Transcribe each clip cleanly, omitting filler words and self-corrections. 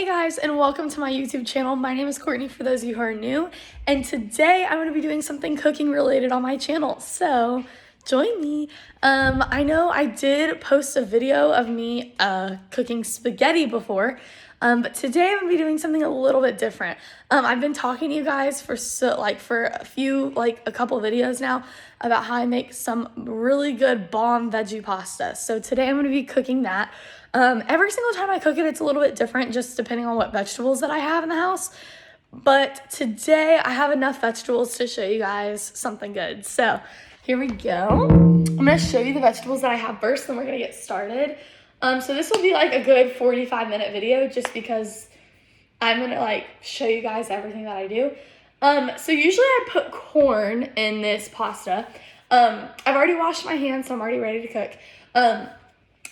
Hey guys, and welcome to my YouTube channel. My name is Courtney for those of you who are new, and today I'm going to be doing something cooking related on my channel, so join me. I know I did post a video of me cooking spaghetti before, but today I'm going to be doing something a little bit different. I've been talking to you guys for a couple videos now about how I make some really good bomb veggie pasta. So today I'm going to be cooking that. Every single time I cook it, it's a little bit different just depending on what vegetables that I have in the house. But today I have enough vegetables to show you guys something good. So here we go. I'm gonna show you the vegetables that I have first, then we're gonna get started. So this will be like a good 45-minute video just because I'm gonna show you guys everything that I do. So usually I put corn in this pasta. I've already washed my hands, so I'm already ready to cook.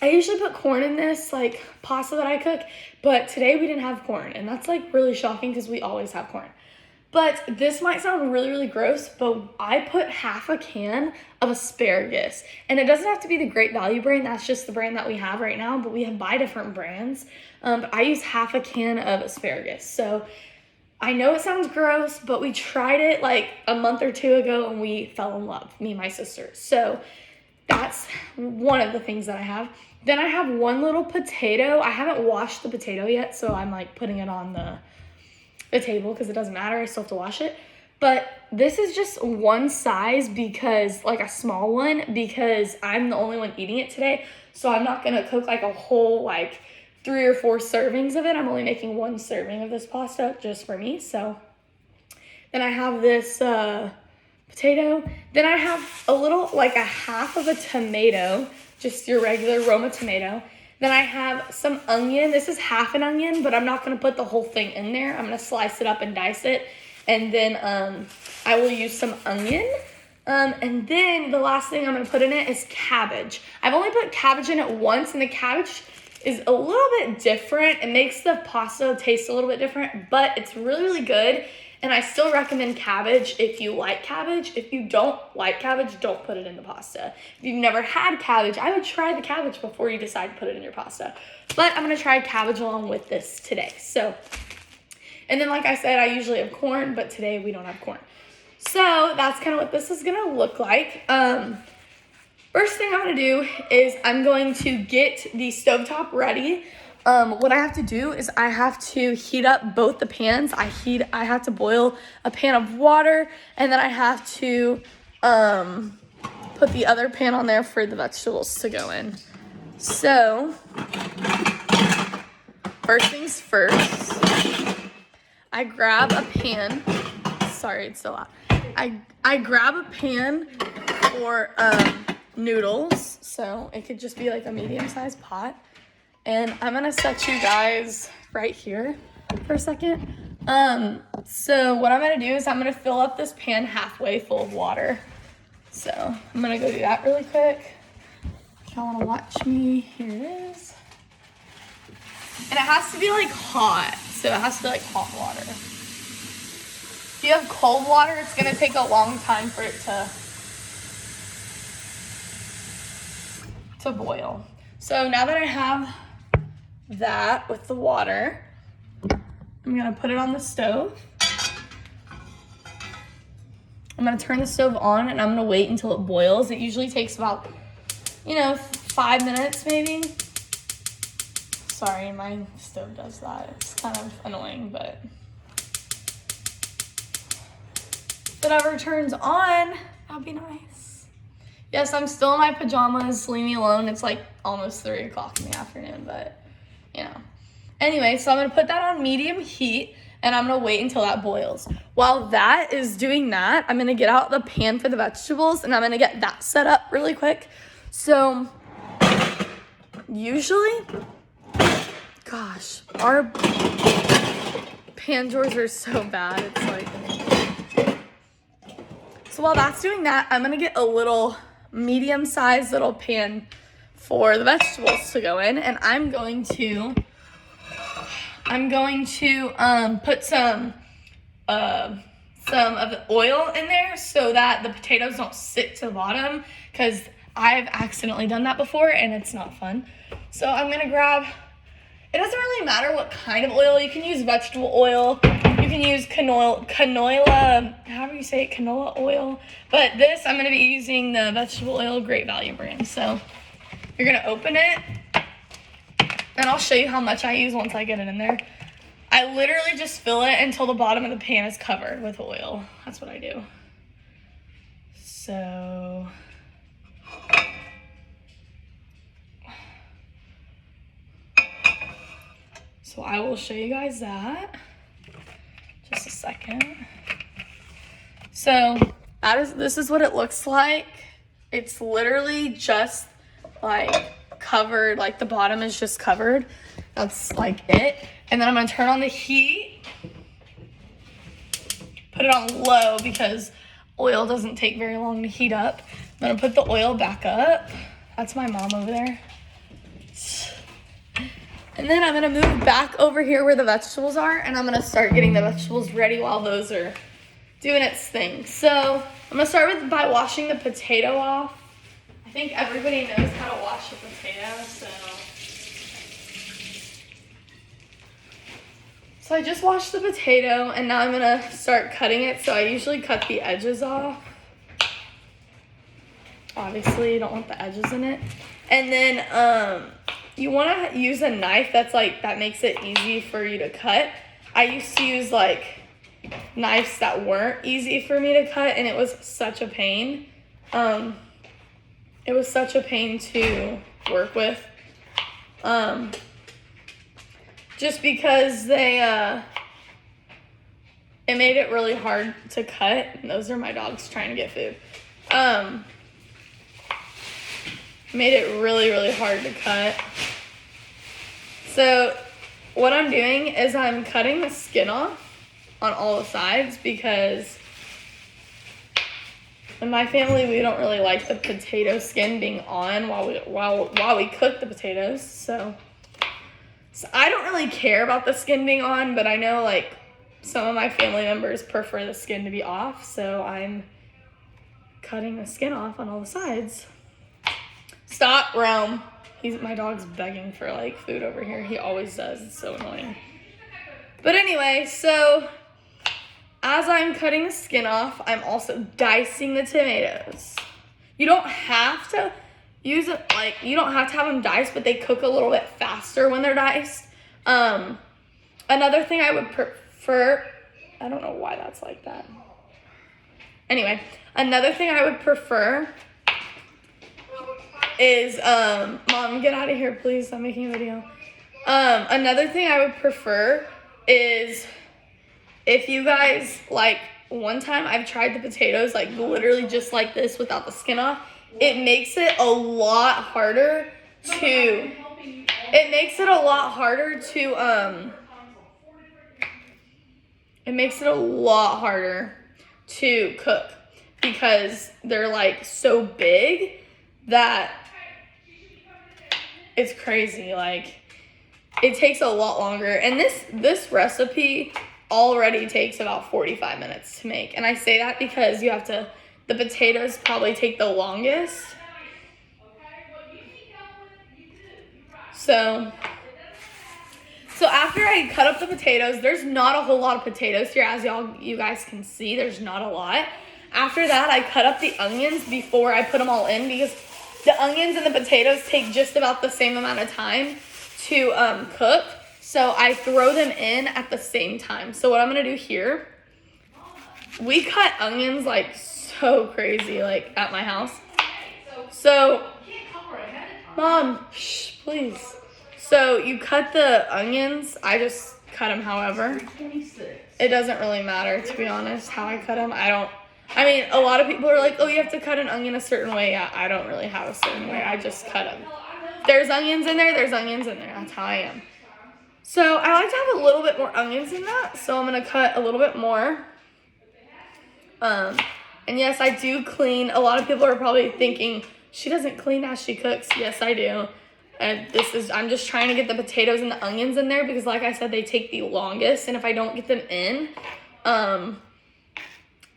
I usually put corn in this pasta that I cook, but today we didn't have corn, and that's really shocking because we always have corn. But this might sound really, really gross, but I put half a can of asparagus, and it doesn't have to be the Great Value brand. That's just the brand that we have right now, but we buy different brands. But I use half a can of asparagus. So I know it sounds gross, but we tried it a month or two ago, and we fell in love, me and my sister. So that's one of the things that I have. Then I have one little potato. I haven't washed the potato yet, so I'm putting it on the table because it doesn't matter. I still have to wash it. But this is just one size because, a small one, because I'm the only one eating it today. So I'm not going to cook a whole 3 or 4 servings of it. I'm only making 1 serving of this pasta just for me. So then I have this potato. Then I have a little, a half of a tomato, just your regular Roma tomato. Then I have some onion. This is half an onion, but I'm not going to put the whole thing in there. I'm going to slice it up and dice it. And then I will use some onion. And then the last thing I'm going to put in it is cabbage. I've only put cabbage in it once, and the cabbage is a little bit different. It makes the pasta taste a little bit different, but it's really, really good. And I still recommend cabbage if you like cabbage. If you don't like cabbage, don't put it in the pasta. If you've never had cabbage, I would try the cabbage before you decide to put it in your pasta. But I'm gonna try cabbage along with this today. So, and then like I said, I usually have corn, but today we don't have corn. So that's kind of what this is gonna look like. First thing I'm gonna do is I'm going to get the stovetop ready. What I have to do is I have to heat up both the pans. I have to boil a pan of water, and then I have to put the other pan on there for the vegetables to go in. So, first things first, I grab a pan. Sorry, it's so loud. I grab a pan for noodles, so it could just be a medium-sized pot. And I'm gonna set you guys right here for a second. So what I'm gonna do is I'm gonna fill up this pan halfway full of water. So I'm gonna go do that really quick. If y'all wanna watch me, here it is. And it has to be hot, so it has to be hot water. If you have cold water, it's gonna take a long time for it to boil. So now that I have that with the water, I'm gonna put it on the stove. I'm gonna turn the stove on, and I'm gonna wait until it boils. It usually takes about 5 minutes maybe. Sorry, my stove does that. It's kind of annoying, but if it ever turns on, that'd be nice. Yes, I'm still in my pajamas. Leave me alone. It's almost 3 o'clock in the afternoon, but Anyway, so I'm going to put that on medium heat, and I'm going to wait until that boils. While that is doing that, I'm going to get out the pan for the vegetables, and I'm going to get that set up really quick. So, usually, gosh, our pan drawers are so bad. So while that's doing that, I'm going to get a little medium-sized little pan for the vegetables to go in, and I'm going to put some of the oil in there so that the potatoes don't stick to the bottom, because I've accidentally done that before and it's not fun. So I'm gonna grab it doesn't really matter what kind of oil. You can use vegetable oil. You can use canola, however you say it, canola oil. But this, I'm going to be using the vegetable oil Great Value brand. So you're going to open it, and I'll show you how much I use once I get it in there. I literally just fill it until the bottom of the pan is covered with oil. That's what I do. So I will show you guys that. Just a second. So this is what it looks like. It's literally just like covered, like the bottom is just covered. That's like it. And then I'm gonna turn on the heat, put it on low because oil doesn't take very long to heat up. I'm gonna put the oil back up. That's my mom over there. And then I'm gonna move back over here where the vegetables are, and I'm gonna start getting the vegetables ready while those are doing its thing. So I'm gonna start by washing the potato off. I think everybody knows how to wash a potato, So I just washed the potato, and now I'm gonna start cutting it. So I usually cut the edges off. Obviously, you don't want the edges in it. And then you want to use a knife that makes it easy for you to cut. I used to use like knives that weren't easy for me to cut, and it was such a pain. It was such a pain to work with. Just because it made it really hard to cut. And those are my dogs trying to get food. Made it really, really hard to cut. So what I'm doing is I'm cutting the skin off on all the sides because in my family we don't really like the potato skin being on while we cook the potatoes. So I don't really care about the skin being on, but I know like some of my family members prefer the skin to be off, so I'm cutting the skin off on all the sides. Stop, Rome. My dog's begging for like food over here. He always does. It's so annoying. But anyway, so as I'm cutting the skin off, I'm also dicing the tomatoes. You don't have to use it, like, you don't have to have them diced, but they cook a little bit faster when they're diced. Another thing I would prefer, I don't know why that's like that. Anyway, another thing I would prefer is, Mom, get out of here, please. I'm making a video. Another thing I would prefer is if you guys, like, one time I've tried the potatoes, like, literally just like this without the skin off. It makes it a lot harder to, cook because they're, like, so big that it's crazy. Like, it takes a lot longer. And this recipe already takes about 45 minutes to make. And I say that because the potatoes probably take the longest. So after I cut up the potatoes, there's not a whole lot of potatoes here, as you guys can see. There's not a lot. After that, I cut up the onions before I put them all in because the onions and the potatoes take just about the same amount of time to cook. So I throw them in at the same time. So what I'm going to do here, we cut onions like so crazy, like at my house. So, Mom, shh, please. So you cut the onions. I just cut them however. It doesn't really matter, to be honest, how I cut them. I mean, a lot of people are like, oh, you have to cut an onion a certain way. Yeah, I don't really have a certain way. I just cut them. There's onions in there. There's onions in there. That's how I am. So I like to have a little bit more onions in that. So I'm going to cut a little bit more. And yes, I do clean. A lot of people are probably thinking, she doesn't clean as she cooks. Yes, I do. And I'm just trying to get the potatoes and the onions in there because, like I said, they take the longest. And if I don't get them in,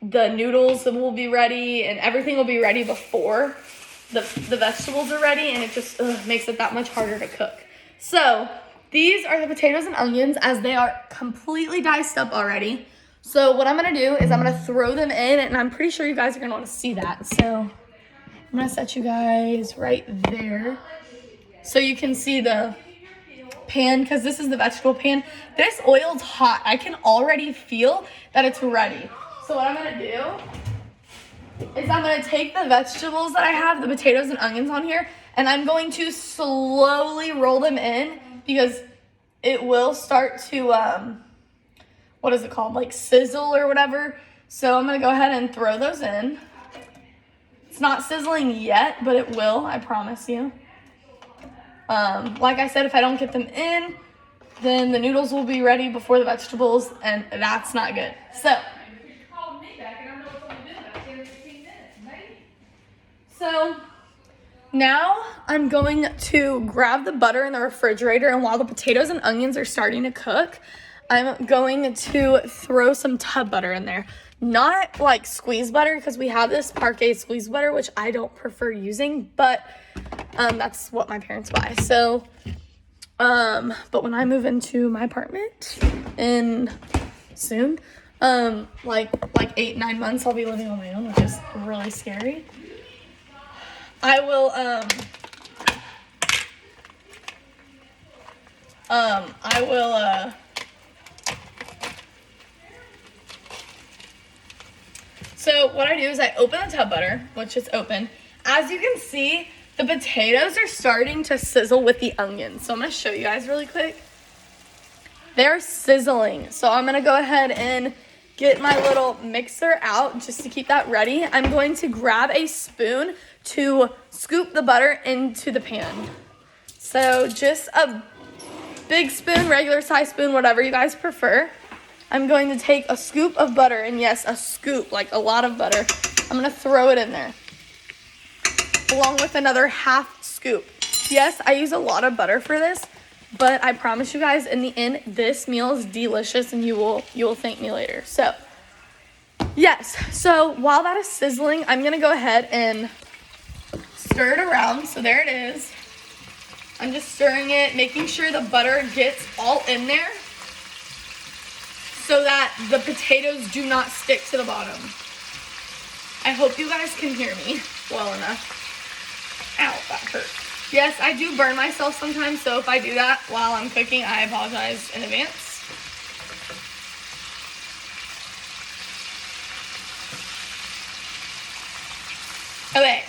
the noodles will be ready and everything will be ready before the vegetables are ready. And it just makes it that much harder to cook. So these are the potatoes and onions as they are completely diced up already. So what I'm gonna do is I'm gonna throw them in, and I'm pretty sure you guys are gonna wanna see that. So I'm gonna set you guys right there so you can see the pan, because this is the vegetable pan. This oil's hot. I can already feel that it's ready. So what I'm gonna do is I'm gonna take the vegetables that I have, the potatoes and onions on here, and I'm going to slowly roll them in because it will start to, what is it called? Like sizzle or whatever. So I'm gonna go ahead and throw those in. It's not sizzling yet, but it will, I promise you. Like I said, if I don't get them in, then the noodles will be ready before the vegetables, and that's not good. So now I'm going to grab the butter in the refrigerator, and while the potatoes and onions are starting to cook, I'm going to throw some tub butter in there. Not like squeeze butter, because we have this Parquet squeeze butter, which I don't prefer using, but that's what my parents buy. So, but when I move into my apartment in soon, like 8-9 months, I'll be living on my own, which is really scary. I will, so what I do is I open the tub butter, which is open. As you can see, the potatoes are starting to sizzle with the onions. So I'm gonna show you guys really quick. They're sizzling. So I'm gonna go ahead and get my little mixer out just to keep that ready. I'm going to grab a spoon to scoop the butter into the pan. So just a big spoon, regular size spoon, whatever you guys prefer. I'm going to take a scoop of butter, and yes, a scoop, like a lot of butter. I'm gonna throw it in there, along with another half scoop. Yes, I use a lot of butter for this, but I promise you guys, in the end, this meal is delicious, and you will thank me later. So, yes, so while that is sizzling, I'm gonna go ahead and stir it around. So there it is. I'm just stirring it, making sure the butter gets all in there so that the potatoes do not stick to the bottom. I hope you guys can hear me well enough. Ow, that hurt. Yes, I do burn myself sometimes, so if I do that while I'm cooking, I apologize in advance. Okay.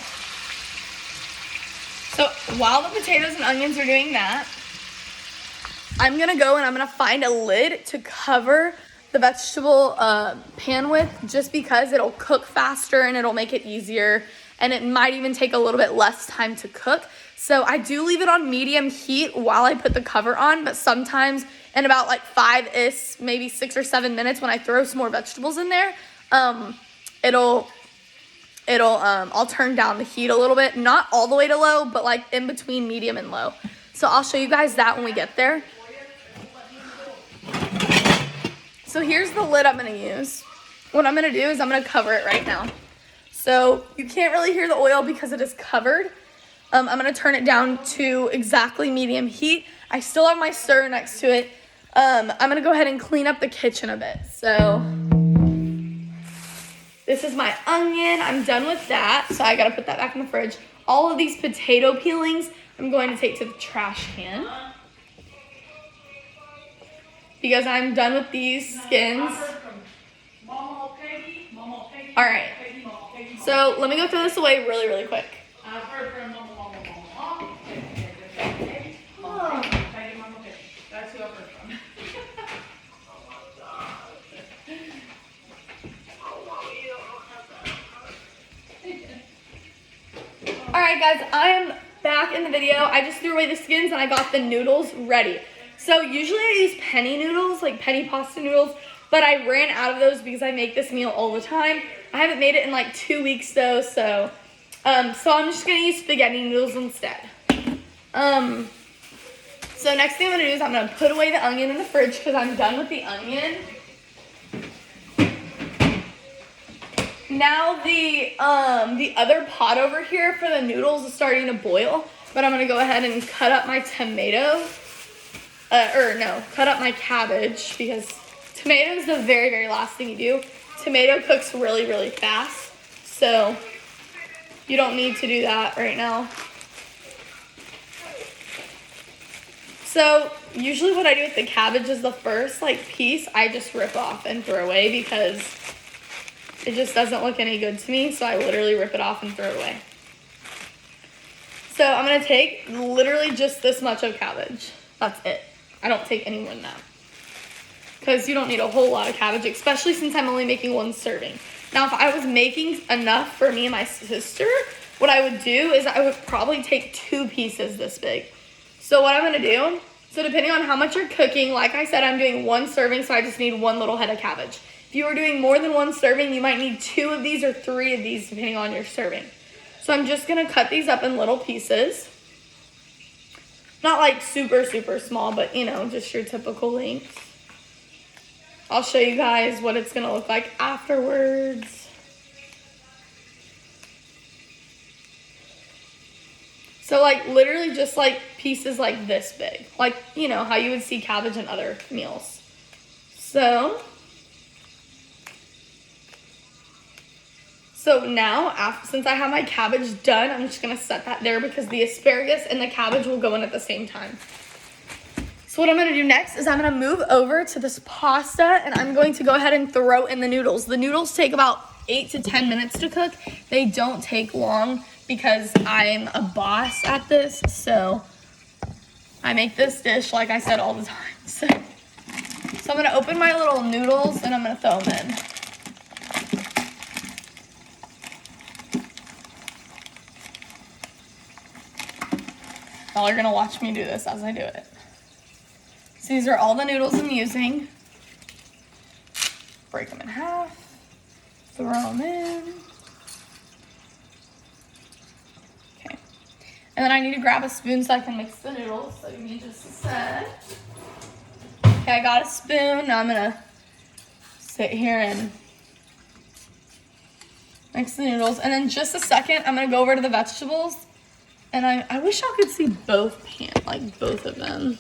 So while the potatoes and onions are doing that, I'm gonna go and I'm gonna find a lid to cover the vegetable pan with, just because it'll cook faster and it'll make it easier, and it might even take a little bit less time to cook. So I do leave it on medium heat while I put the cover on, but sometimes in about like 5-ish, maybe 6 or 7 minutes, when I throw some more vegetables in there, I'll turn down the heat a little bit, not all the way to low, but like in between medium and low. So I'll show you guys that when we get there. So here's the lid I'm gonna use. What I'm gonna do is I'm gonna cover it right now. So you can't really hear the oil because it is covered. I'm gonna turn it down to exactly medium heat. I still have my stir next to it. I'm gonna go ahead and clean up the kitchen a bit. So this is my onion. I'm done with that. So I gotta put that back in the fridge. All of these potato peelings, I'm going to take to the trash can, because I'm done with these skins. All right, so let me go throw this away really, really quick. That's who I've heard from. All right, guys, I am back in the video. I just threw away the skins and I got the noodles ready. So usually I use penny noodles, like penny pasta noodles, but I ran out of those because I make this meal all the time. I haven't made it in like 2 weeks though, so I'm just gonna use spaghetti noodles instead. So next thing I'm gonna do is I'm gonna put away the onion in the fridge because I'm done with the onion. Now the other pot over here for the noodles is starting to boil, but I'm gonna go ahead and cut up my tomato. cut up my cabbage, because tomato is the very, very last thing you do. Tomato cooks really, really fast, so you don't need to do that right now. So usually what I do with the cabbage is the first piece I just rip off and throw away, because it just doesn't look any good to me, so I literally rip it off and throw it away. So I'm gonna take literally just this much of cabbage. That's it. I don't take any more than that, because you don't need a whole lot of cabbage, especially since I'm only making one serving. Now, if I was making enough for me and my sister, what I would do is I would probably take 2 pieces this big. So what I'm gonna do, so depending on how much you're cooking, like I said, I'm doing 1 serving, so I just need 1 little head of cabbage. If you are doing more than 1 serving, you might need 2 of these or 3 of these, depending on your serving. So I'm just gonna cut these up in little pieces. Not super, super small, but just your typical length. I'll show you guys what it's gonna look like afterwards. So literally just pieces like this big. How you would see cabbage in other meals. So now, since I have my cabbage done, I'm just gonna set that there, because the asparagus and the cabbage will go in at the same time. So what I'm gonna do next is I'm gonna move over to this pasta, and I'm going to go ahead and throw in the noodles. The noodles take about 8 to 10 minutes to cook. They don't take long, because I'm a boss at this, so I make this dish, like I said, all the time. So I'm gonna open my little noodles and I'm gonna throw them in. Y'all are gonna watch me do this as I do it. So these are all the noodles I'm using. Break them in half, throw them in. Okay. And then I need to grab a spoon so I can mix the noodles. So give me just a sec. Okay, I got a spoon. Now I'm gonna sit here and mix the noodles. And then just a second, I'm gonna go over to the vegetables. And I wish y'all could see both both of them.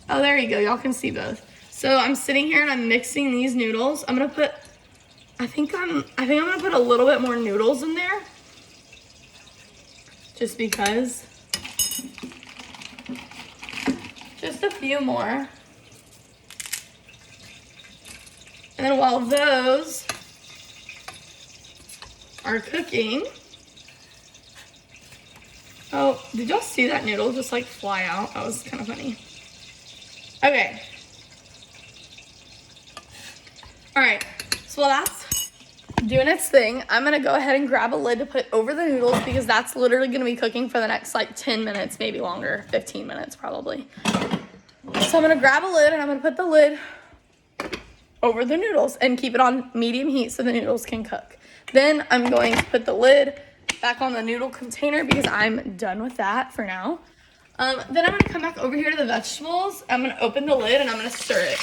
Oh, there you go. Y'all can see both. So I'm sitting here and I'm mixing these noodles. I'm gonna put, I think I'm gonna put a little bit more noodles in there, just because. Just a few more. And then while those are cooking, oh, did y'all see that noodle just fly out? That was kind of funny. Okay. All right, so while that's doing its thing, I'm gonna go ahead and grab a lid to put over the noodles, because that's literally gonna be cooking for the next 10 minutes, maybe longer, 15 minutes probably. So I'm gonna grab a lid and I'm gonna put the lid over the noodles and keep it on medium heat so the noodles can cook. Then I'm going to put the lid back on the noodle container, because I'm done with that for now. Then I'm gonna come back over here to the vegetables. I'm gonna open the lid and I'm gonna stir it.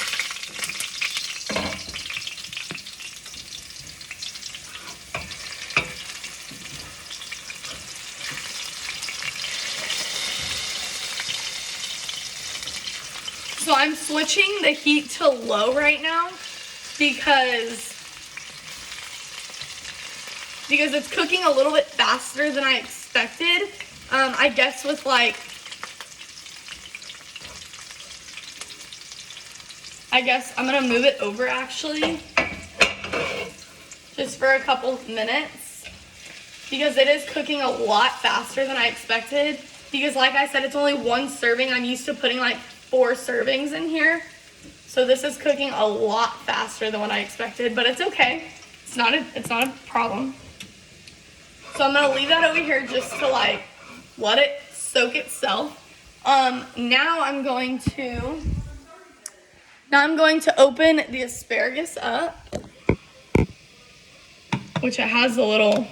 So I'm switching the heat to low right now, because it's cooking a little bit faster than I expected. I guess with I guess I'm gonna move it over actually, just for a couple minutes, because it is cooking a lot faster than I expected. Because like I said, it's only 1 serving. I'm used to putting 4 servings in here. So this is cooking a lot faster than what I expected, but it's okay. It's not a problem. So I'm gonna leave that over here just to let it soak itself. Now I'm going to open the asparagus up, which it has the little,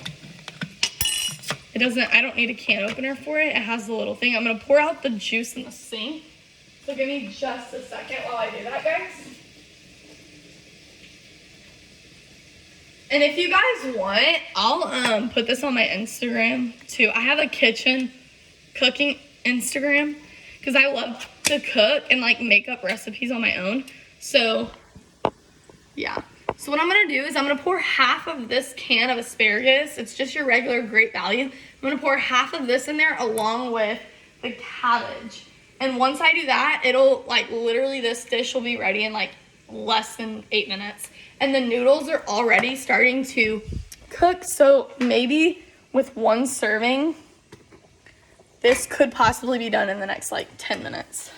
I don't need a can opener for it. It has the little thing. I'm gonna pour out the juice in the sink. So give me just a second while I do that, guys. And if you guys want, I'll put this on my Instagram too. I have a kitchen cooking Instagram, because I love to cook and like make up recipes on my own. So yeah. So what I'm gonna do is I'm gonna pour half of this can of asparagus. It's just your regular Great Value. I'm gonna pour half of this in there along with the cabbage. And once I do that, it'll like literally this dish will be ready in like less than 8 minutes. And the noodles are already starting to cook. So maybe with one serving, this could possibly be done in the next like 10 minutes,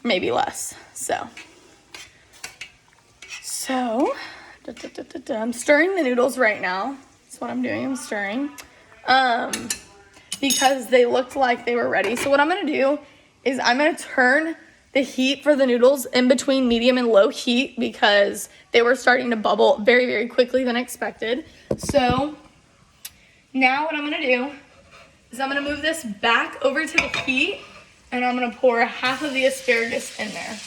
maybe less. So I'm stirring the noodles right now. That's what I'm doing, I'm stirring. Because they looked like they were ready. So what I'm gonna do is I'm gonna turn the heat for the noodles in between medium and low heat because they were starting to bubble very, very quickly than expected. So now what I'm gonna do is I'm gonna move this back over to the heat and I'm gonna pour half of the asparagus in there.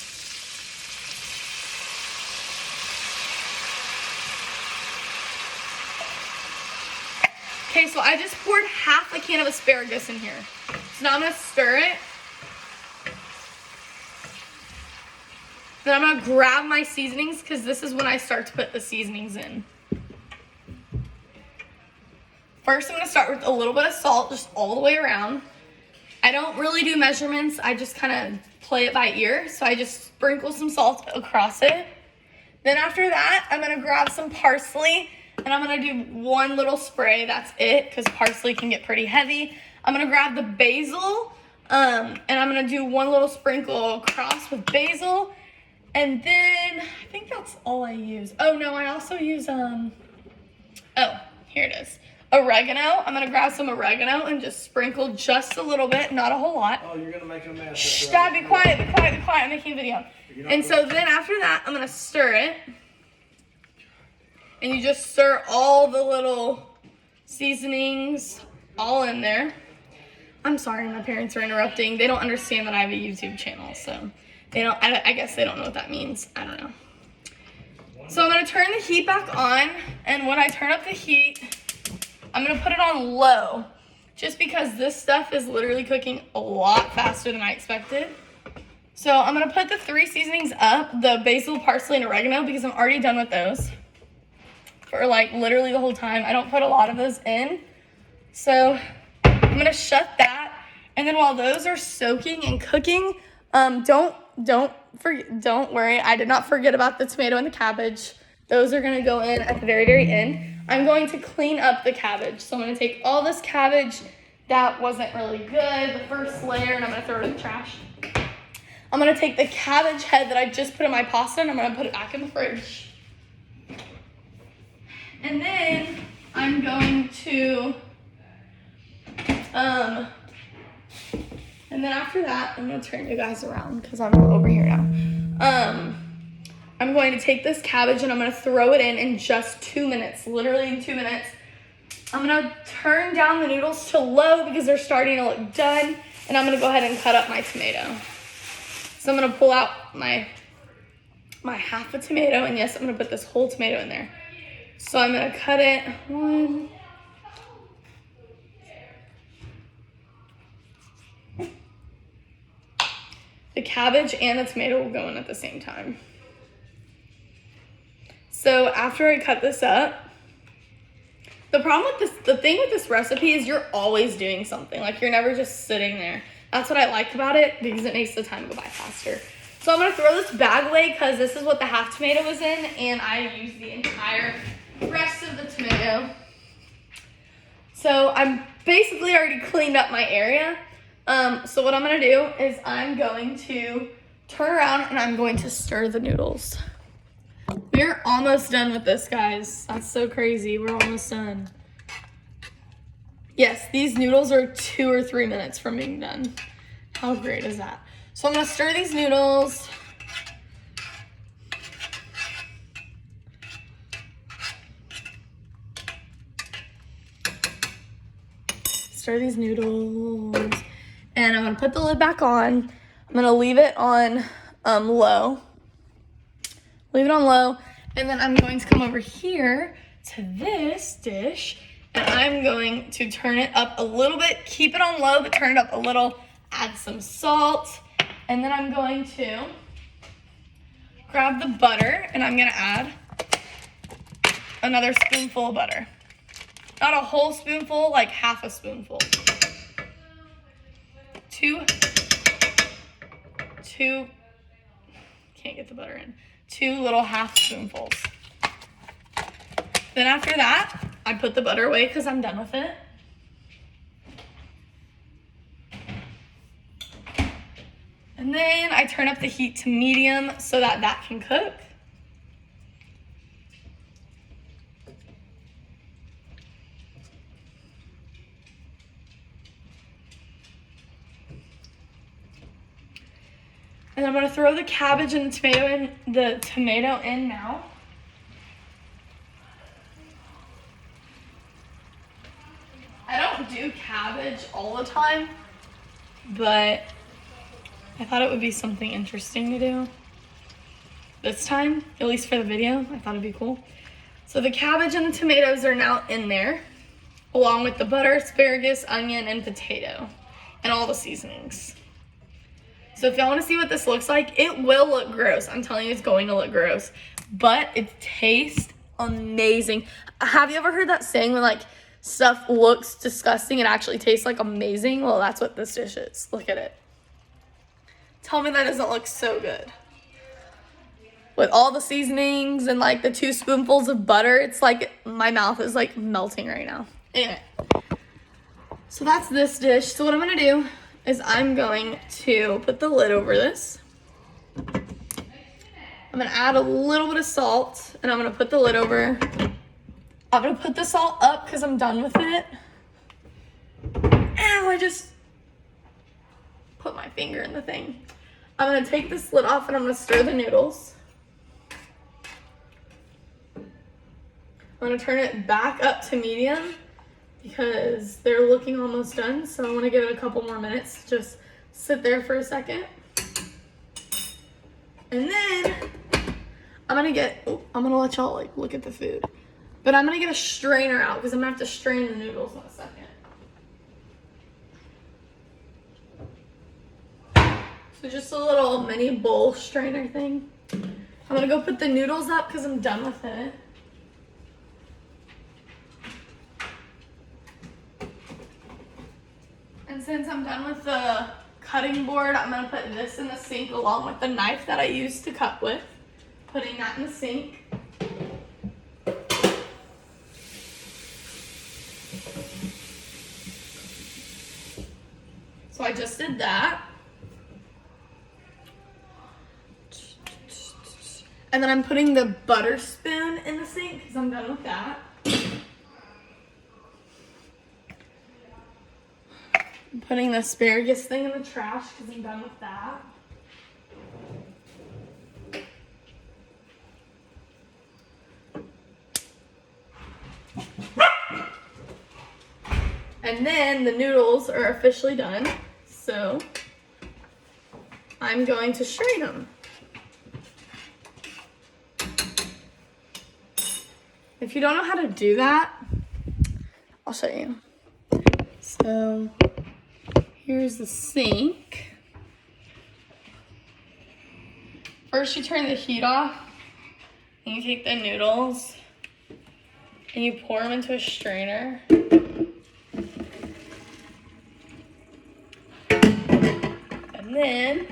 Okay, so I just poured half a can of asparagus in here. So now I'm gonna stir it. Then I'm gonna grab my seasonings because this is when I start to put the seasonings in. First, I'm gonna start with a little bit of salt, just all the way around. I don't really do measurements, I just kind of play it by ear. So I just sprinkle some salt across it. Then after that, I'm gonna grab some parsley and I'm gonna do one little spray, that's it, because parsley can get pretty heavy. I'm gonna grab the basil, and I'm gonna do one little sprinkle across with basil. And then, I think that's all I use. Oh no, I also use, oh, here it is. Oregano. I'm gonna grab some oregano and just sprinkle just a little bit, not a whole lot. Oh, you're gonna make a mess. Shh, Dad, be quiet, be quiet, be quiet. I'm making a video. And so then after that, I'm gonna stir it. And you just stir all the little seasonings all in there. I'm sorry, my parents are interrupting. They don't understand that I have a YouTube channel, so they don't, I guess they don't know what that means. I don't know. So I'm gonna turn the heat back on, and when I turn up the heat, I'm gonna put it on low, just because this stuff is literally cooking a lot faster than I expected. So I'm gonna put the 3 seasonings up, the basil, parsley, and oregano, because I'm already done with those for like literally the whole time. I don't put a lot of those in. So I'm gonna shut that. And then while those are soaking and cooking, don't worry, I did not forget about the tomato and the cabbage. Those are gonna go in at the very, very end. I'm going to clean up the cabbage. So I'm gonna take all this cabbage that wasn't really good, the first layer, and I'm gonna throw it in the trash. I'm gonna take the cabbage head that I just put in my pasta and I'm gonna put it back in the fridge. And then I'm going to, and then after that, I'm gonna turn you guys around because I'm over here now. I'm going to take this cabbage and I'm gonna throw it in just 2 minutes, literally in 2 minutes. I'm gonna turn down the noodles to low because they're starting to look done, and I'm gonna go ahead and cut up my tomato. So I'm gonna pull out my half a tomato, and yes, I'm gonna put this whole tomato in there. So I'm gonna cut it one. The cabbage and the tomato will go in at the same time. So after I cut this up, the thing with this recipe is you're always doing something. Like, you're never just sitting there. That's what I like about it, because it makes the time go by faster. So I'm gonna throw this bag away because this is what the half tomato was in, and I used the entire rest of the tomato. So I'm basically already cleaned up my area. So what I'm gonna do is I'm going to turn around and I'm going to stir the noodles. We're almost done with this, guys. That's so crazy. We're almost done. Yes, these noodles are 2 or 3 minutes from being done. How great is that? So I'm gonna stir these noodles. Stir these noodles. And I'm gonna put the lid back on. I'm gonna leave it on low. Leave it on low. And then I'm going to come over here to this dish, and I'm going to turn it up a little bit. Keep it on low, but turn it up a little. add some salt, and then I'm going to grab the butter, and I'm gonna add another spoonful of butter. Not a whole spoonful, like half a spoonful. Two, can't get the butter in. 2 little half spoonfuls. Then after that, I put the butter away because I'm done with it. And then I turn up the heat to medium so that that can cook. And I'm gonna throw the cabbage and the tomato in now. I don't do cabbage all the time, but I thought it would be something interesting to do this time, at least for the video. I thought it'd be cool. So the cabbage and the tomatoes are now in there, along with the butter, asparagus, onion, and potato, and all the seasonings. So if y'all want to see what this looks like, it will look gross. I'm telling you, it's going to look gross, but it tastes amazing. Have you ever heard that saying when like stuff looks disgusting, it actually tastes like amazing? Well, that's what this dish is. Look at it. Tell me that doesn't look so good. With all the seasonings and like the 2 spoonfuls of butter, it's like my mouth is like melting right now. Anyway, so that's this dish. So what I'm gonna do is I'm going to put the lid over this. I'm gonna add a little bit of salt, and I'm gonna put the lid over. I'm gonna put the salt up because I'm done with it. Ow, I just put my finger in the thing. I'm gonna take this lid off and I'm gonna stir the noodles. I'm gonna turn it back up to medium because they're looking almost done. So I wanna give it a couple more minutes. Just sit there for a second. And then I'm gonna let y'all like look at the food. But I'm gonna get a strainer out because I'm gonna have to strain the noodles in a second. So just a little mini bowl strainer thing. I'm gonna go put the noodles up because I'm done with it. And since I'm done with the cutting board, I'm gonna put this in the sink along with the knife that I used to cut with. Putting that in the sink. So I just did that. And then I'm putting the butter spoon in the sink because I'm done with that. I'm putting the asparagus thing in the trash because I'm done with that. And then the noodles are officially done. So I'm going to strain them. If you don't know how to do that, I'll show you. So here's the sink. First you turn the heat off, and you take the noodles, and you pour them into a strainer. And then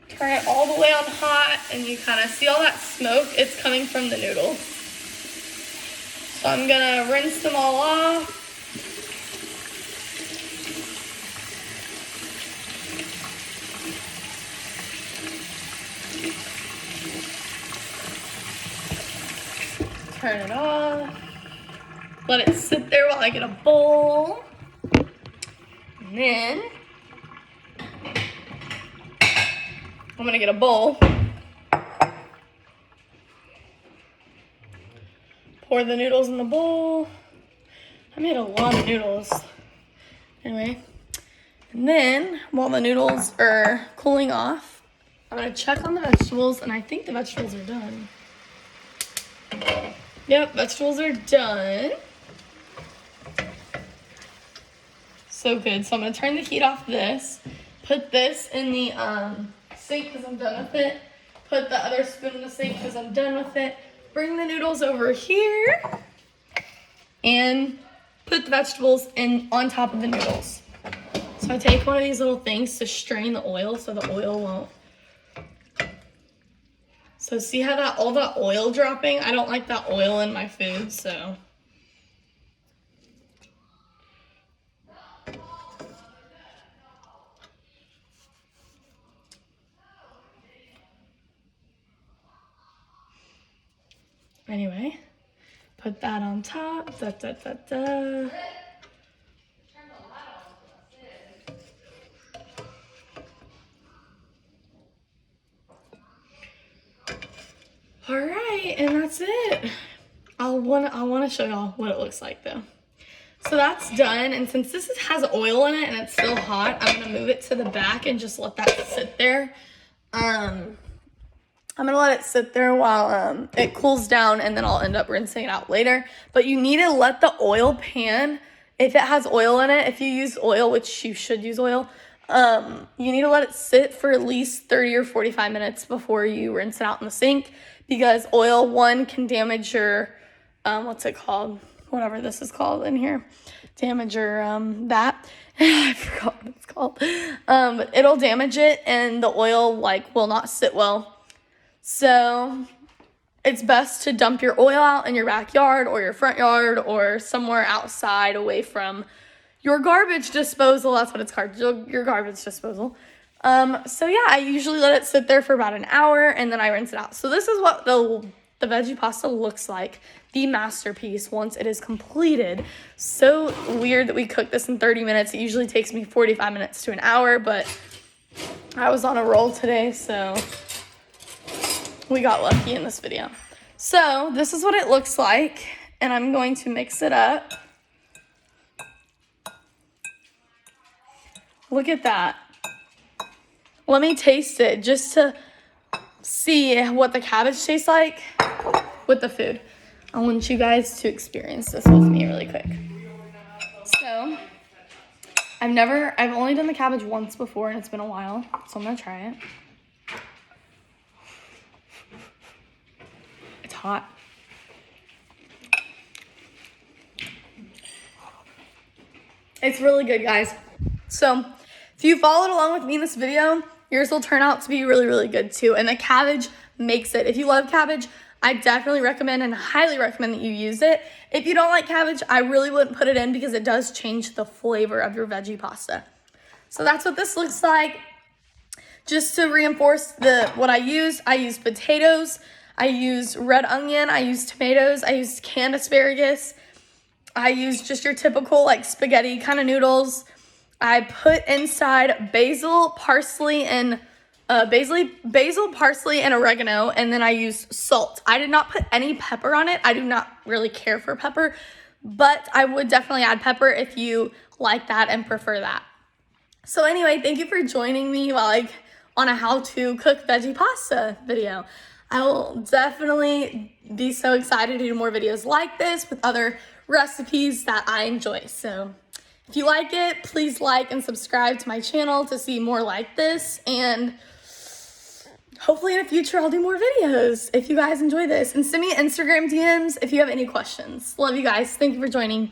turn it all the way on hot, and you kind of see all that smoke. It's coming from the noodles. So I'm gonna rinse them all off. Turn it off. Let it sit there while I get a bowl. And then I'm gonna get a bowl. Pour the noodles in the bowl. I made a lot of noodles. Anyway, and then while the noodles are cooling off, I'm gonna check on the vegetables, and I think the vegetables are done. Yep, vegetables are done. So good. So I'm gonna turn the heat off this, put this in the sink because I'm done with it, put the other spoon in the sink because I'm done with it, bring the noodles over here, and put the vegetables in on top of the noodles. So I take one of these little things to strain the oil so the oil won't. So see how that all that oil dropping? I don't like that oil in my food, so. Anyway, put that on top, da da da da. All right, and that's it. I wanna show y'all what it looks like though. So that's done, and since this has oil in it and it's still hot, I'm gonna move it to the back and just let that sit there. I'm gonna let it sit there while it cools down, and then I'll end up rinsing it out later. But you need to let the oil pan, if it has oil in it, if you use oil, which you should use oil, you need to let it sit for at least 30 or 45 minutes before you rinse it out in the sink, because oil, one, can damage your, what's it called? Whatever this is called in here. Damage your, that. I forgot what it's called. But it'll damage it, and the oil, like, will not sit well. So it's best to dump your oil out in your backyard or your front yard or somewhere outside away from your garbage disposal. That's what it's called, your garbage disposal. So yeah, I usually let it sit there for about an hour, and then I rinse it out. So this is what the veggie pasta looks like, the masterpiece, once it is completed. So weird that we cook this in 30 minutes. It usually takes me 45 minutes to an hour, but I was on a roll today, so we got lucky in this video. So this is what it looks like, and I'm going to mix it up. Look at that. Let me taste it just to see what the cabbage tastes like with the food. I want you guys to experience this with me really quick. So I've only done the cabbage once before, and it's been a while, so I'm gonna try it. It's hot. It's really good, guys. So if you followed along with me in this video, yours will turn out to be really, really good too. And the cabbage makes it. If you love cabbage, I definitely recommend and highly recommend that you use it. If you don't like cabbage, I really wouldn't put it in because it does change the flavor of your veggie pasta. So that's what this looks like. Just to reinforce what I used potatoes, I used red onion, I used tomatoes, I used canned asparagus, I used just your typical like spaghetti kind of noodles. I put inside basil, parsley, and parsley, and oregano, and then I used salt. I did not put any pepper on it. I do not really care for pepper, but I would definitely add pepper if you like that and prefer that. So anyway, thank you for joining me while on a how to cook veggie pasta video. I will definitely be so excited to do more videos like this with other recipes that I enjoy. So if you like it, please like and subscribe to my channel to see more like this, and hopefully in the future I'll do more videos if you guys enjoy this. And send me Instagram DMs if you have any questions. Love you guys. Thank you for joining.